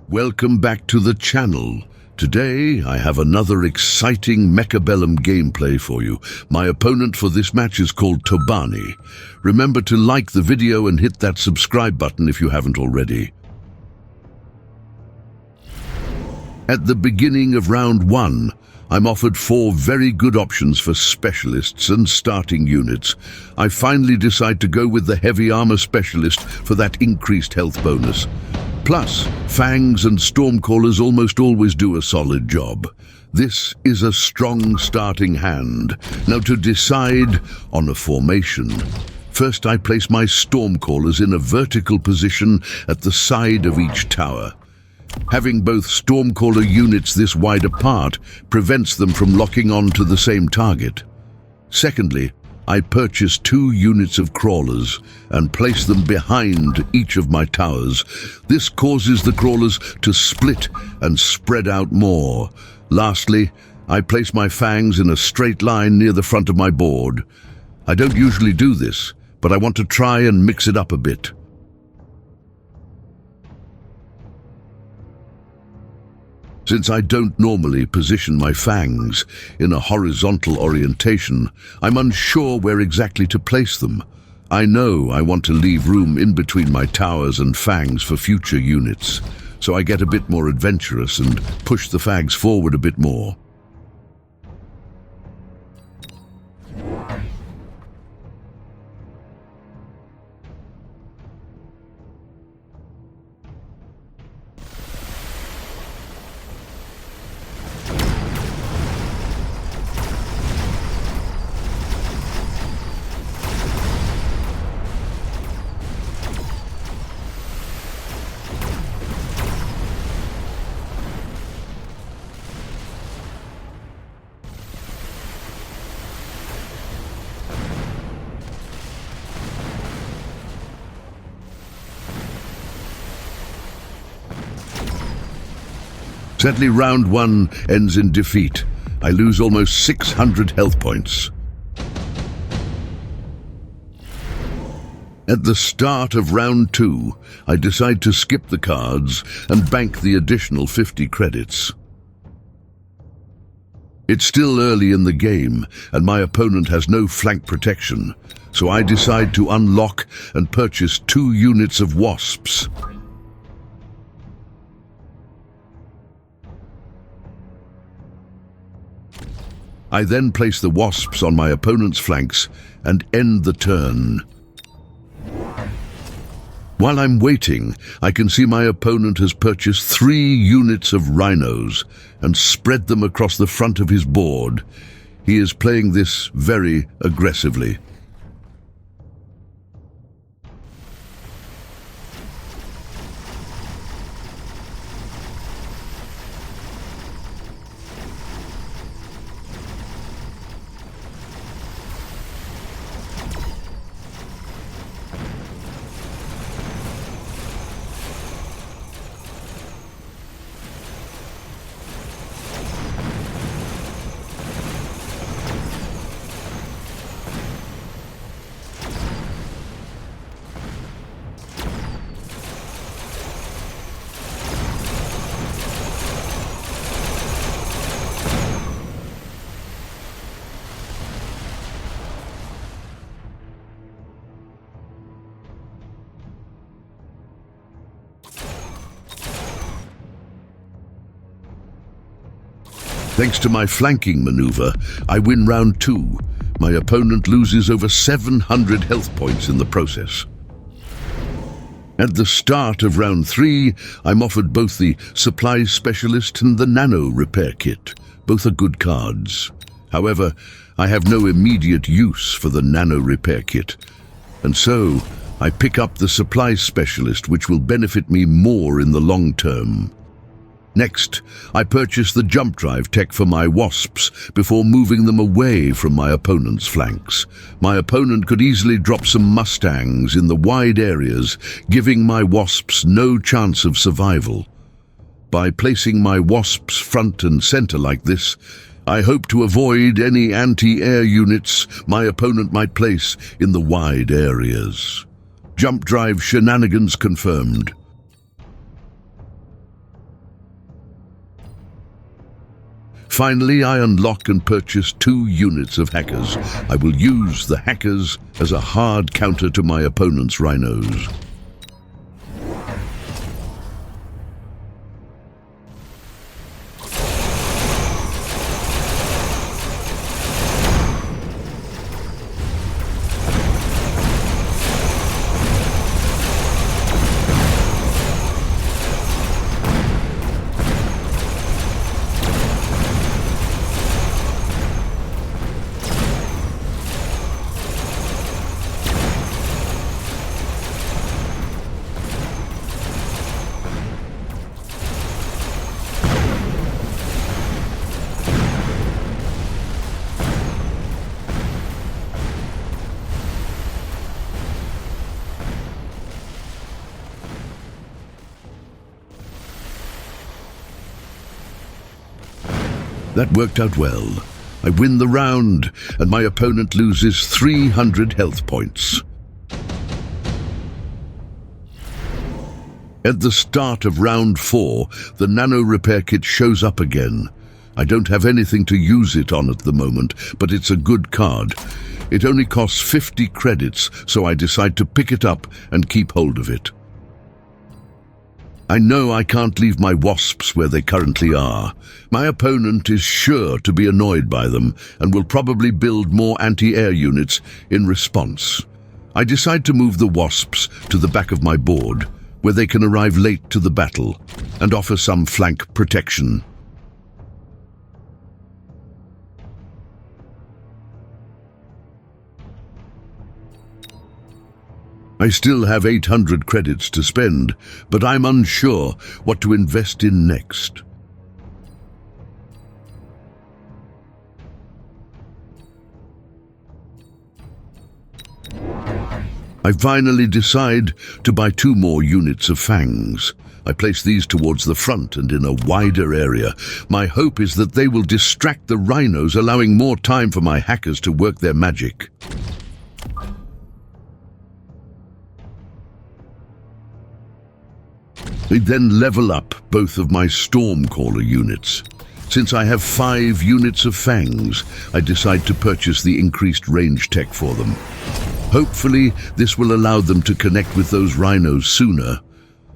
Welcome back to the channel. Today I have another exciting Mechabellum gameplay for you. My opponent for this match is called Tobani. Remember to like the video and hit that subscribe button if you haven't already. At the beginning of round 1, I'm offered 4 very good options for specialists and starting units. I finally decide to go with the heavy armor specialist for that increased health bonus. Plus, fangs and stormcallers almost always do a solid job. This is a strong starting hand. Now to decide on a formation. First I place my stormcallers in a vertical position at the side of each tower. Having both stormcaller units this wide apart prevents them from locking on to the same target. Secondly, I purchase 2 units of crawlers and place them behind each of my towers. This causes the crawlers to split and spread out more. Lastly, I place my fangs in a straight line near the front of my board. I don't usually do this, but I want to try and mix it up a bit. Since I don't normally position my fangs in a horizontal orientation, I'm unsure where exactly to place them. I know I want to leave room in between my towers and fangs for future units, so I get a bit more adventurous and push the fangs forward a bit more. Sadly, round 1 ends in defeat. I lose almost 600 health points. At the start of round 2, I decide to skip the cards and bank the additional 50 credits. It's still early in the game, and my opponent has no flank protection, so I decide to unlock and purchase 2 units of WASPs. I then place the WASPs on my opponent's flanks and end the turn. While I'm waiting, I can see my opponent has purchased 3 units of Rhinos and spread them across the front of his board. He is playing this very aggressively. Thanks to my flanking maneuver, I win round 2. My opponent loses over 700 health points in the process. At the start of round 3, I'm offered both the Supply Specialist and the Nano Repair Kit. Both are good cards. However, I have no immediate use for the Nano Repair Kit, and so I pick up the Supply Specialist, which will benefit me more in the long term. Next, I purchase the jump drive tech for my WASPs before moving them away from my opponent's flanks. My opponent could easily drop some Mustangs in the wide areas, giving my WASPs no chance of survival. By placing my WASPs front and center like this, I hope to avoid any anti-air units my opponent might place in the wide areas. Jump drive shenanigans confirmed. Finally, I unlock and purchase 2 units of hackers. I will use the hackers as a hard counter to my opponent's rhinos. That worked out well. I win the round, and my opponent loses 300 health points. At the start of round 4, the nano repair kit shows up again. I don't have anything to use it on at the moment, but it's a good card. It only costs 50 credits, so I decide to pick it up and keep hold of it. I know I can't leave my wasps where they currently are. My opponent is sure to be annoyed by them and will probably build more anti-air units in response. I decide to move the wasps to the back of my board, where they can arrive late to the battle and offer some flank protection. I still have 800 credits to spend, but I'm unsure what to invest in next. I finally decide to buy 2 more units of fangs. I place these towards the front and in a wider area. My hope is that they will distract the rhinos, allowing more time for my hackers to work their magic. I then level up both of my Stormcaller units. Since I have 5 units of fangs, I decide to purchase the increased range tech for them. Hopefully, this will allow them to connect with those rhinos sooner.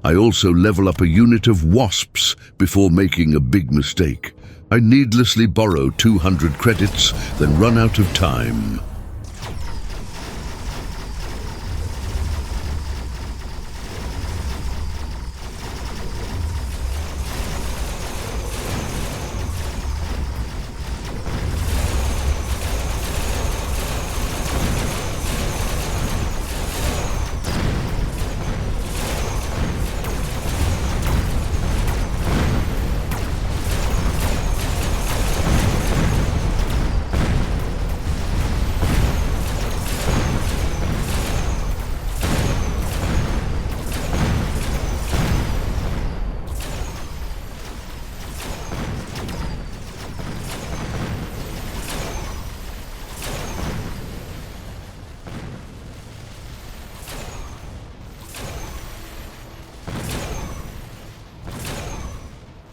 I also level up a unit of wasps before making a big mistake. I needlessly borrow 200 credits, then run out of time.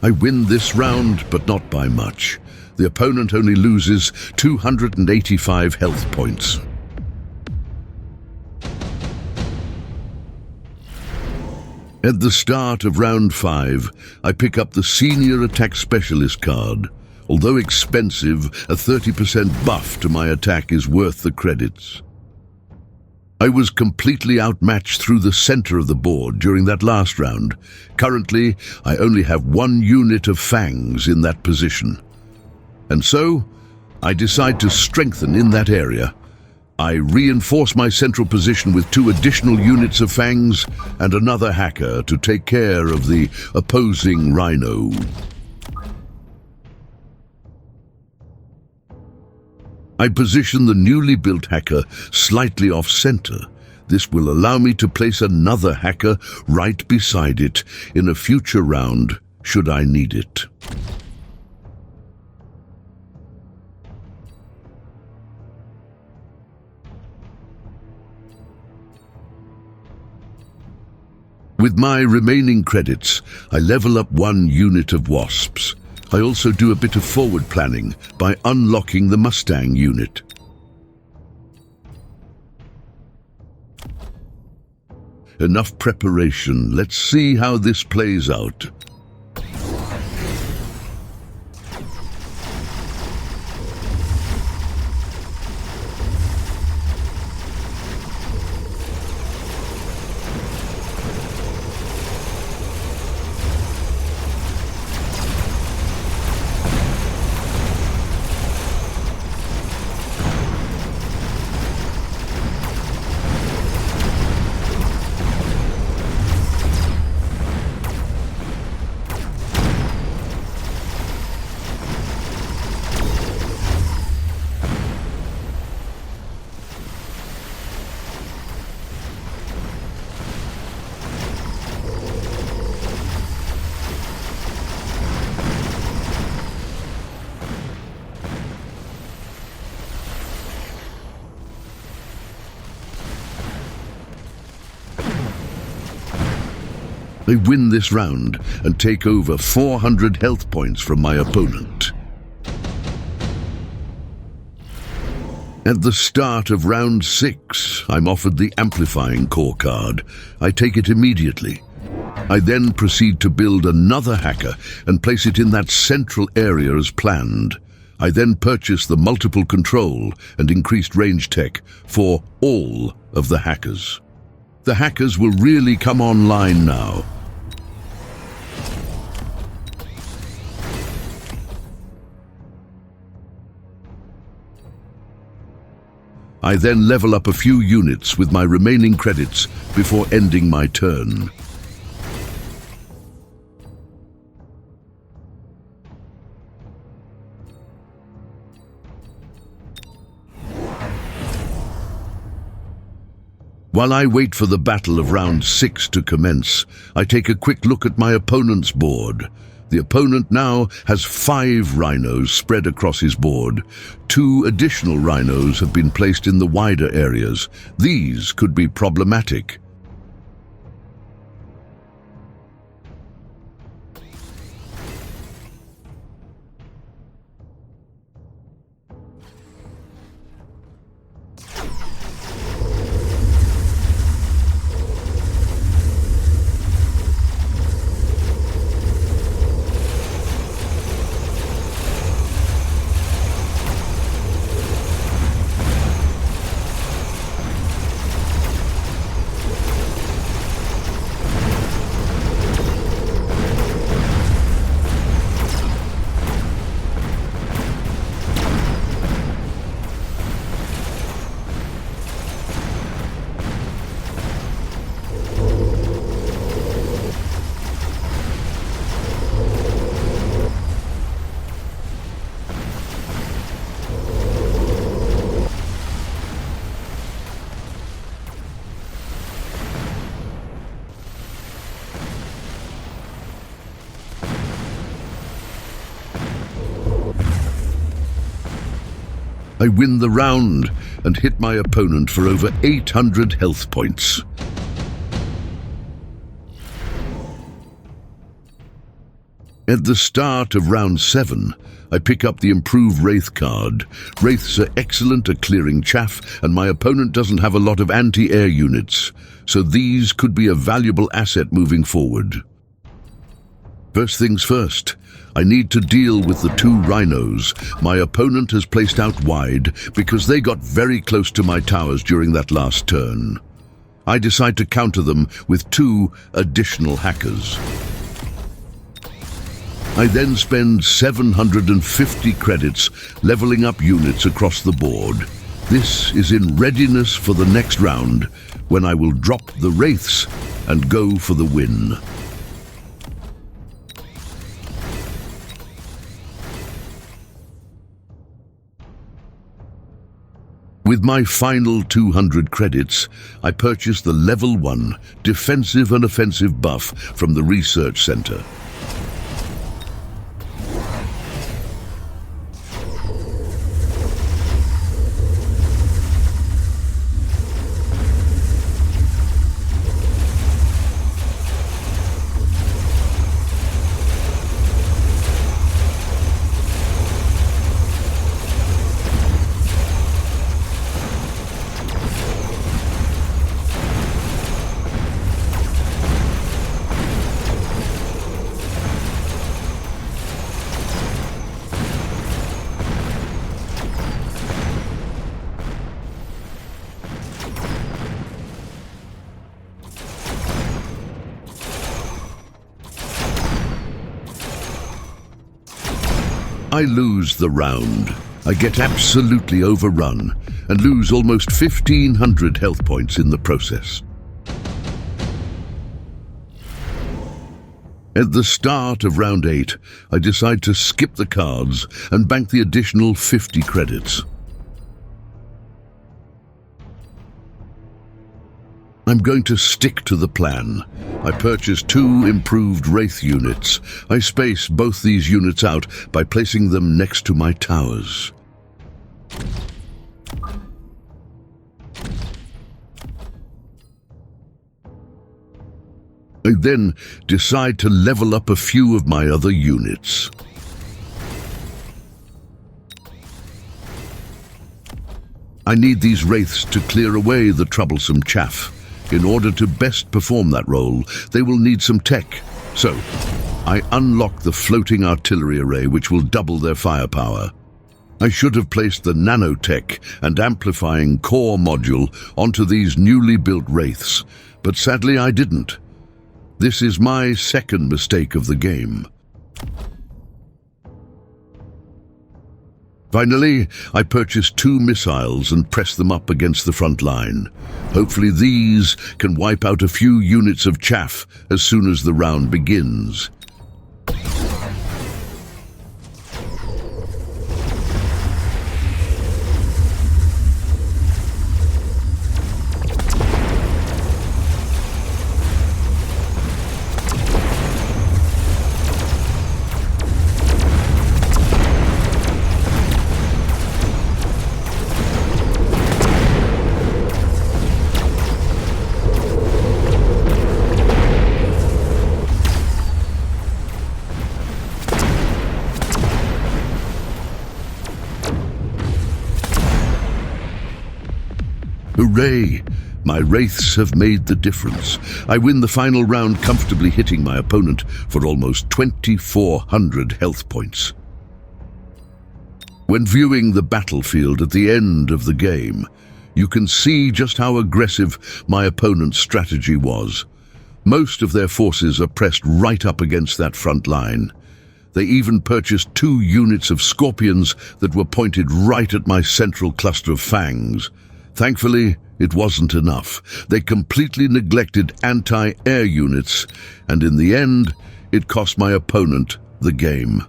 I win this round, but not by much. The opponent only loses 285 health points. At the start of round 5, I pick up the Senior Attack Specialist card. Although expensive, a 30% buff to my attack is worth the credits. I was completely outmatched through the center of the board during that last round. Currently, I only have 1 unit of fangs in that position. And so, I decide to strengthen in that area. I reinforce my central position with 2 additional units of fangs and another hacker to take care of the opposing rhino. I position the newly built hacker slightly off-center. This will allow me to place another hacker right beside it in a future round, should I need it. With my remaining credits, I level up 1 unit of wasps. I also do a bit of forward planning by unlocking the Mustang unit. Enough preparation. Let's see how this plays out. I win this round and take over 400 health points from my opponent. At the start of round 6, I'm offered the amplifying core card. I take it immediately. I then proceed to build another hacker and place it in that central area as planned. I then purchase the multiple control and increased range tech for all of the hackers. The hackers will really come online now. I then level up a few units with my remaining credits before ending my turn. While I wait for the battle of round 6 to commence, I take a quick look at my opponent's board. The opponent now has 5 rhinos spread across his board. 2 additional rhinos have been placed in the wider areas. These could be problematic. I win the round and hit my opponent for over 800 health points. At the start of round 7, I pick up the improved Wraith card. Wraiths are excellent at clearing chaff, and my opponent doesn't have a lot of anti-air units, so these could be a valuable asset moving forward. First things first, I need to deal with the 2 rhinos my opponent has placed out wide because they got very close to my towers during that last turn. I decide to counter them with 2 additional hackers. I then spend 750 credits leveling up units across the board. This is in readiness for the next round, when I will drop the Wraiths and go for the win. With my final 200 credits, I purchase the Level 1 Defensive and Offensive buff from the Research Center. I lose the round. I get absolutely overrun and lose almost 1,500 health points in the process. At the start of round 8, I decide to skip the cards and bank the additional 50 credits. I'm going to stick to the plan. I purchase 2 improved Wraith units. I space both these units out by placing them next to my towers. I then decide to level up a few of my other units. I need these Wraiths to clear away the troublesome chaff. In order to best perform that role, they will need some tech. So, I unlock the floating artillery array, which will double their firepower. I should have placed the nanotech and amplifying core module onto these newly built Wraiths, but sadly I didn't. This is my second mistake of the game. Finally, I purchase 2 missiles and press them up against the front line. Hopefully these can wipe out a few units of chaff as soon as the round begins. Hooray! My Wraiths have made the difference. I win the final round comfortably, hitting my opponent for almost 2,400 health points. When viewing the battlefield at the end of the game, you can see just how aggressive my opponent's strategy was. Most of their forces are pressed right up against that front line. They even purchased 2 units of Scorpions that were pointed right at my central cluster of fangs. Thankfully, it wasn't enough. They completely neglected anti-air units, and in the end, it cost my opponent the game.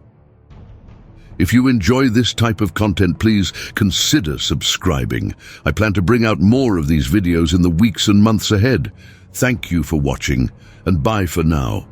If you enjoy this type of content, please consider subscribing. I plan to bring out more of these videos in the weeks and months ahead. Thank you for watching, and bye for now.